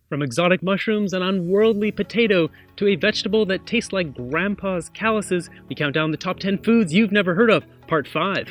From exotic mushrooms and unworldly potato to a vegetable that tastes like grandpa's calluses, we count down the top 10 foods you've never heard of, Part 5.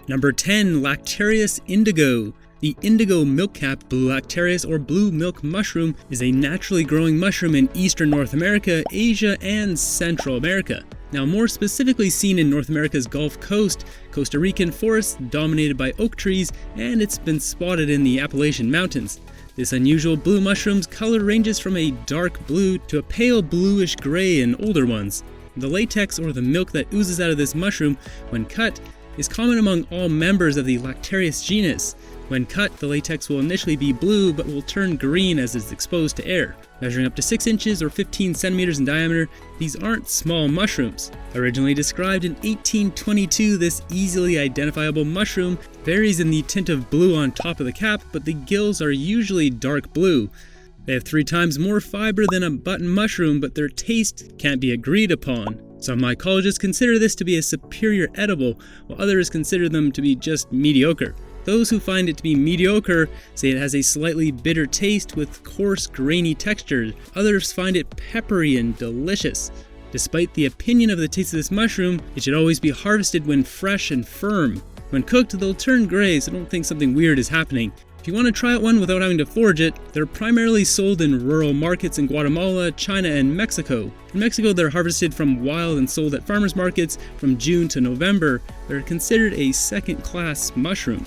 Number 10. Lactarius indigo. The indigo milkcap blue lactarius or blue milk mushroom is a naturally growing mushroom in eastern North America, Asia, and Central America. Now more specifically seen in North America's Gulf Coast, Costa Rican forests dominated by oak trees, and it's been spotted in the Appalachian Mountains. This unusual blue mushroom's color ranges from a dark blue to a pale bluish gray in older ones. The latex or the milk that oozes out of this mushroom, when cut, is common among all members of the Lactarius genus. When cut, the latex will initially be blue but will turn green as it's exposed to air. Measuring up to 6 inches or 15 centimeters in diameter, these aren't small mushrooms. Originally described in 1822, this easily identifiable mushroom varies in the tint of blue on top of the cap, but the gills are usually dark blue. They have 3 times more fiber than a button mushroom, but their taste can't be agreed upon. Some mycologists consider this to be a superior edible, while others consider them to be just mediocre. Those who find it to be mediocre say it has a slightly bitter taste with coarse, grainy texture. Others find it peppery and delicious. Despite the opinion of the taste of this mushroom, it should always be harvested when fresh and firm. When cooked, they'll turn gray, so don't think something weird is happening. If you want to try out one without having to forage it, they're primarily sold in rural markets in Guatemala, China, and Mexico. In Mexico, they're harvested from wild and sold at farmers markets from June to November. They're considered a second-class mushroom.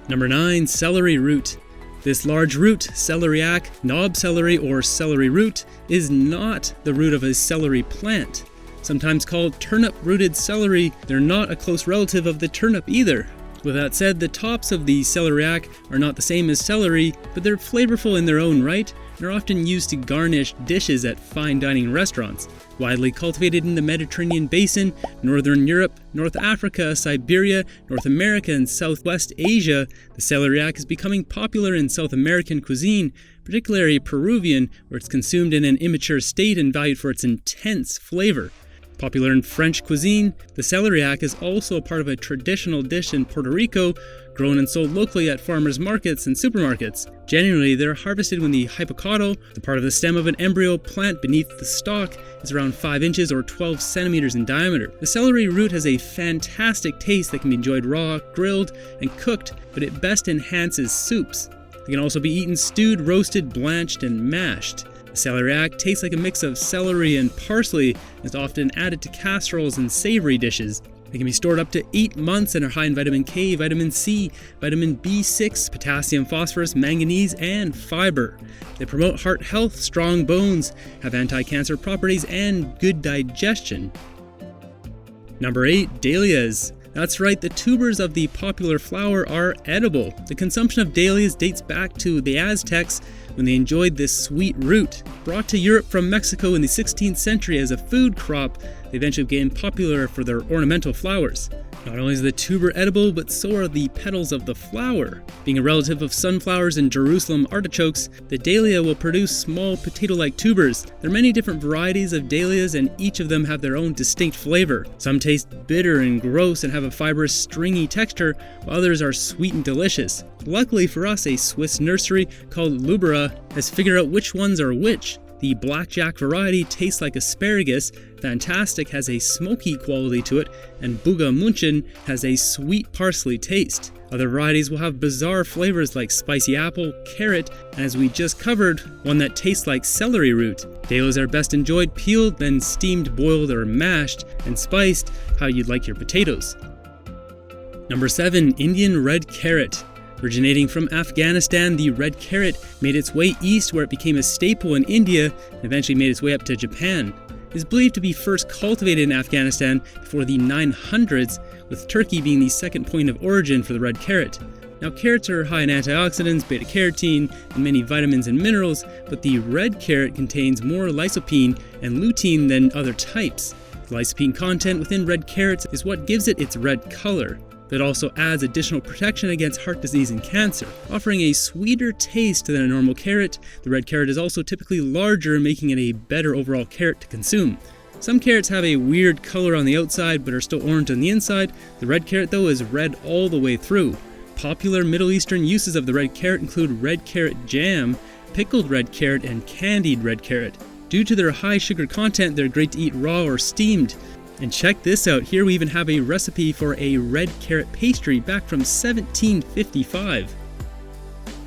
Number 9. Celery root. This large root, celeriac, knob celery, or celery root, is not the root of a celery plant. Sometimes called turnip-rooted celery, they're not a close relative of the turnip either. With that said, the tops of the celeriac are not the same as celery, but they're flavorful in their own right and are often used to garnish dishes at fine dining restaurants. Widely cultivated in the Mediterranean basin, Northern Europe, North Africa, Siberia, North America, and Southwest Asia, the celeriac is becoming popular in South American cuisine, particularly Peruvian, where it's consumed in an immature state and valued for its intense flavor. Popular in French cuisine, the celeriac is also a part of a traditional dish in Puerto Rico, grown and sold locally at farmers markets and supermarkets. Generally, they're harvested when the hypocotyl, the part of the stem of an embryo plant beneath the stalk, is around 5 inches or 12 centimeters in diameter. The celery root has a fantastic taste that can be enjoyed raw, grilled, and cooked, but it best enhances soups. It can also be eaten stewed, roasted, blanched, and mashed. The celeriac tastes like a mix of celery and parsley and is often added to casseroles and savory dishes. They can be stored up to 8 months and are high in vitamin K, vitamin C, vitamin B6, potassium, phosphorus, manganese, and fiber. They promote heart health, strong bones, have anti-cancer properties, and good digestion. Number 8. Dahlias. That's right, the tubers of the popular flower are edible. The consumption of dahlias dates back to the Aztecs when they enjoyed this sweet root. Brought to Europe from Mexico in the 16th century as a food crop, they eventually became popular for their ornamental flowers. Not only is the tuber edible, but so are the petals of the flower. Being a relative of sunflowers and Jerusalem artichokes, the dahlia will produce small potato-like tubers. There are many different varieties of dahlias, and each of them have their own distinct flavor. Some taste bitter and gross and have a fibrous, stringy texture, while others are sweet and delicious. Luckily for us, a Swiss nursery called Lubera has figured out which ones are which. The Blackjack variety tastes like asparagus, Fantastic has a smoky quality to it, and Buga Munchen has a sweet parsley taste. Other varieties will have bizarre flavors like spicy apple, carrot, and as we just covered, one that tastes like celery root. Dahlias are best enjoyed peeled, then steamed, boiled, or mashed, and spiced how you'd like your potatoes. Number 7. Indian red carrot. Originating from Afghanistan, the red carrot made its way east where it became a staple in India and eventually made its way up to Japan. It is believed to be first cultivated in Afghanistan before the 900s, with Turkey being the second point of origin for the red carrot. Now, carrots are high in antioxidants, beta-carotene, and many vitamins and minerals, but the red carrot contains more lycopene and lutein than other types. The lycopene content within red carrots is what gives it its red color. It also adds additional protection against heart disease and cancer. Offering a sweeter taste than a normal carrot, the red carrot is also typically larger, making it a better overall carrot to consume. Some carrots have a weird color on the outside but are still orange on the inside. The red carrot, though, is red all the way through. Popular Middle Eastern uses of the red carrot include red carrot jam, pickled red carrot, and candied red carrot. Due to their high sugar content, they're great to eat raw or steamed. And check this out, here we even have a recipe for a red carrot pastry back from 1755.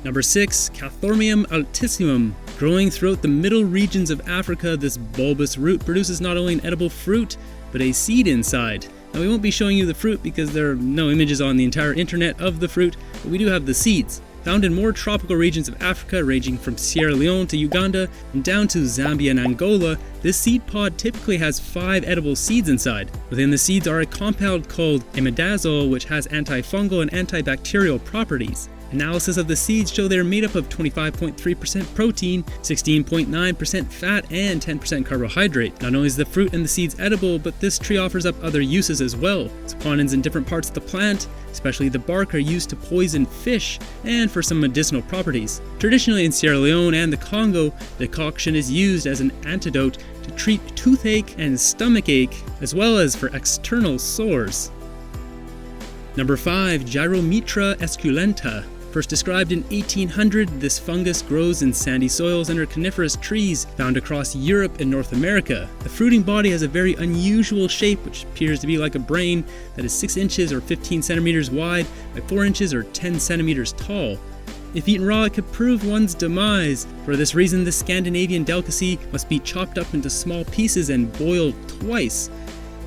Number 6, Cathormium altissimum. Growing throughout the middle regions of Africa, this bulbous root produces not only an edible fruit, but a seed inside. Now we won't be showing you the fruit because there are no images on the entire internet of the fruit, but we do have the seeds. Found in more tropical regions of Africa, ranging from Sierra Leone to Uganda and down to Zambia and Angola, this seed pod typically has 5 edible seeds inside. Within the seeds are a compound called imidazole, which has antifungal and antibacterial properties. Analysis of the seeds show they are made up of 25.3% protein, 16.9% fat, and 10% carbohydrate. Not only is the fruit and the seeds edible, but this tree offers up other uses as well. Saponins in different parts of the plant, especially the bark, are used to poison fish and for some medicinal properties. Traditionally in Sierra Leone and the Congo, the decoction is used as an antidote to treat toothache and stomachache, as well as for external sores. Number 5, Gyromitra esculenta. First described in 1800, this fungus grows in sandy soils under coniferous trees found across Europe and North America. The fruiting body has a very unusual shape, which appears to be like a brain that is 6 inches or 15 centimeters wide by 4 inches or 10 centimeters tall. If eaten raw, it could prove one's demise. For this reason, this Scandinavian delicacy must be chopped up into small pieces and boiled twice.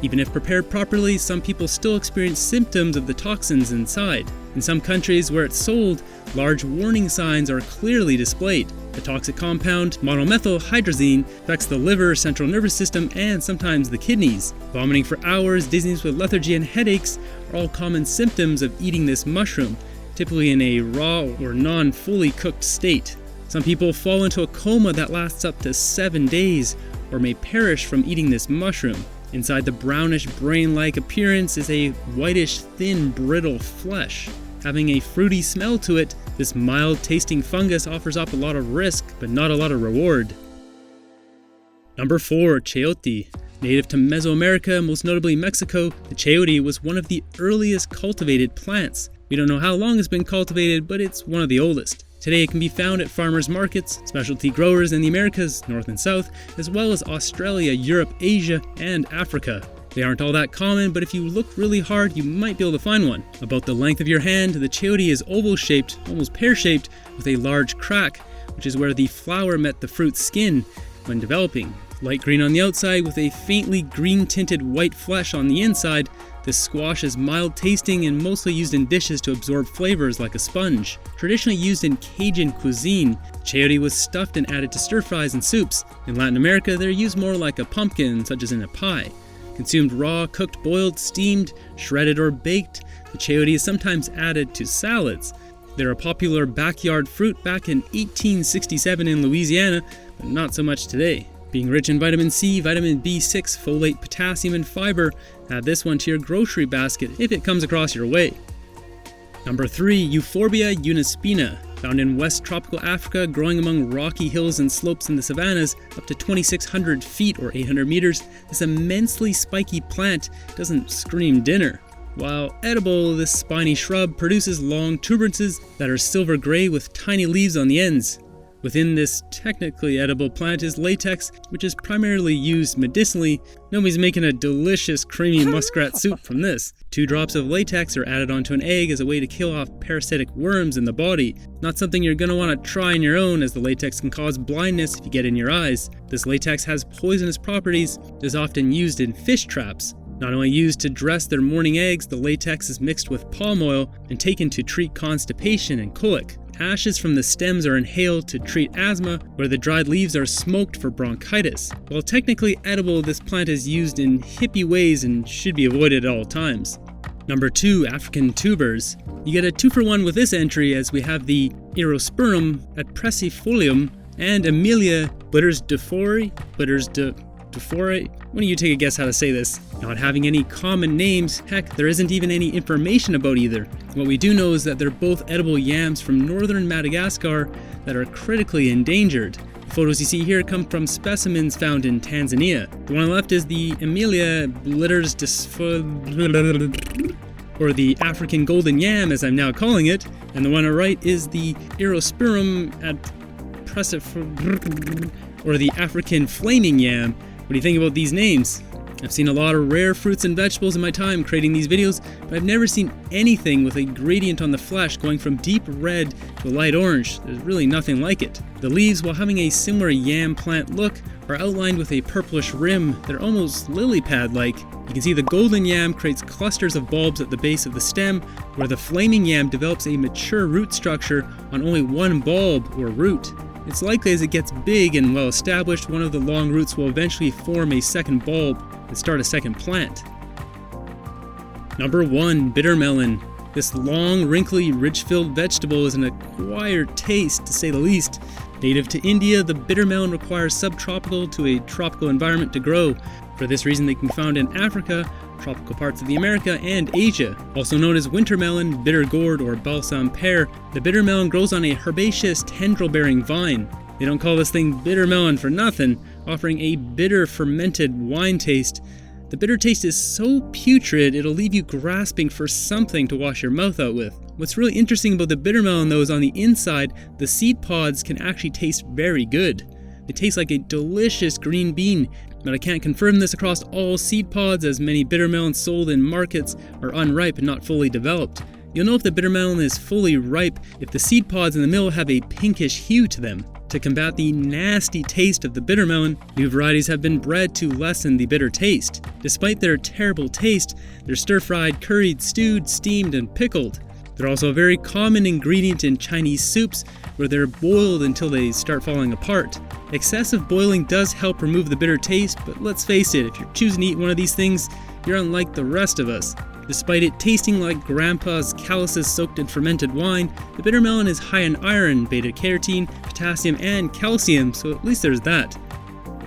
Even if prepared properly, some people still experience symptoms of the toxins inside. In some countries where it's sold, large warning signs are clearly displayed. The toxic compound, monomethylhydrazine, affects the liver, central nervous system, and sometimes the kidneys. Vomiting for hours, dizziness with lethargy, and headaches are all common symptoms of eating this mushroom, typically in a raw or non-fully cooked state. Some people fall into a coma that lasts up to 7 days, or may perish from eating this mushroom. Inside the brownish brain-like appearance is a whitish, thin, brittle flesh. Having a fruity smell to it, this mild-tasting fungus offers up a lot of risk, but not a lot of reward. Number 4, chayote. Native to Mesoamerica, most notably Mexico, the chayote was one of the earliest cultivated plants. We don't know how long it's been cultivated, but it's one of the oldest. Today it can be found at farmers markets, specialty growers in the Americas, North and South, as well as Australia, Europe, Asia, and Africa. They aren't all that common, but if you look really hard, you might be able to find one. About the length of your hand, the chayote is oval-shaped, almost pear-shaped, with a large crack, which is where the flower met the fruit's skin when developing. Light green on the outside with a faintly green-tinted white flesh on the inside, this squash is mild-tasting and mostly used in dishes to absorb flavors like a sponge. Traditionally used in Cajun cuisine, chayote was stuffed and added to stir-fries and soups. In Latin America, they're used more like a pumpkin, such as in a pie. Consumed raw, cooked, boiled, steamed, shredded, or baked, the chayote is sometimes added to salads. They're a popular backyard fruit back in 1867 in Louisiana, but not so much today. Being rich in vitamin C, vitamin B6, folate, potassium, and fiber, add this one to your grocery basket if it comes across your way. Number 3, Euphorbia unispina. Found in West Tropical Africa, growing among rocky hills and slopes in the savannas up to 2,600 feet or 800 meters, this immensely spiky plant doesn't scream dinner. While edible, this spiny shrub produces long tuberances that are silver gray with tiny leaves on the ends. Within this technically edible plant is latex, which is primarily used medicinally. Nobody's making a delicious creamy muskrat soup from this. 2 drops of latex are added onto an egg as a way to kill off parasitic worms in the body. Not something you're going to want to try on your own, as the latex can cause blindness if you get in your eyes. This latex has poisonous properties. It is often used in fish traps. Not only used to dress their morning eggs, the latex is mixed with palm oil and taken to treat constipation and colic. Ashes from the stems are inhaled to treat asthma, where the dried leaves are smoked for bronchitis. While technically edible, this plant is used in hippie ways and should be avoided at all times. Number 2, African tubers. You get a 2-for-1 with this entry, as we have the Aerospermum apricifolium and Amelia Bittersdorferi. Why don't you take a guess how to say this? Not having any common names, heck, there isn't even any information about either. What we do know is that they're both edible yams from northern Madagascar that are critically endangered. The photos you see here come from specimens found in Tanzania. The one on the left is the Amelia Bittersdorferi, or the African golden yam as I'm now calling it, and the one on the right is the Aerospermum crucifer, or the African flaming yam. What do you think about these names? I've seen a lot of rare fruits and vegetables in my time creating these videos, but I've never seen anything with a gradient on the flesh going from deep red to a light orange. There's really nothing like it. The leaves, while having a similar yam plant look, are outlined with a purplish rim that are almost lily pad-like. You can see the golden yam creates clusters of bulbs at the base of the stem, where the flaming yam develops a mature root structure on only one bulb or root. It's likely as it gets big and well established, one of the long roots will eventually form a second bulb and start a second plant. Number 1. Bitter melon. This long, wrinkly, ridge-filled vegetable is an acquired taste, to say the least. Native to India, the bitter melon requires subtropical to a tropical environment to grow. For this reason, they can be found in Africa, tropical parts of the America, and Asia. Also known as winter melon, bitter gourd, or balsam pear, the bitter melon grows on a herbaceous tendril-bearing vine. They don't call this thing bitter melon for nothing, offering a bitter fermented wine taste. The bitter taste is so putrid it'll leave you grasping for something to wash your mouth out with. What's really interesting about the bitter melon though is on the inside, the seed pods can actually taste very good. They taste like a delicious green bean, but I can't confirm this across all seed pods as many bitter melons sold in markets are unripe and not fully developed. You'll know if the bitter melon is fully ripe if the seed pods in the middle have a pinkish hue to them. To combat the nasty taste of the bitter melon, new varieties have been bred to lessen the bitter taste. Despite their terrible taste, they're stir-fried, curried, stewed, steamed, and pickled. They're also a very common ingredient in Chinese soups, where they're boiled until they start falling apart. Excessive boiling does help remove the bitter taste, but let's face it, if you're choosing to eat one of these things, you're unlike the rest of us. Despite it tasting like Grandpa's calluses soaked in fermented wine, the bitter melon is high in iron, beta-carotene, potassium, and calcium, so at least there's that.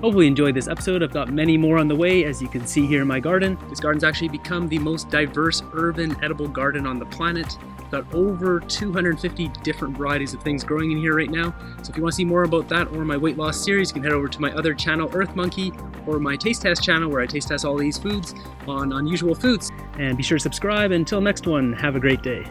Hopefully you enjoyed this episode. I've got many more on the way, as you can see here in my garden. This garden's actually become the most diverse urban edible garden on the planet. I've got over 250 different varieties of things growing in here right now. So if you want to see more about that or my weight loss series, you can head over to my other channel, Earth Monkey, or my taste test channel where I taste test all these foods on unusual foods. And be sure to subscribe. Until next one, have a great day.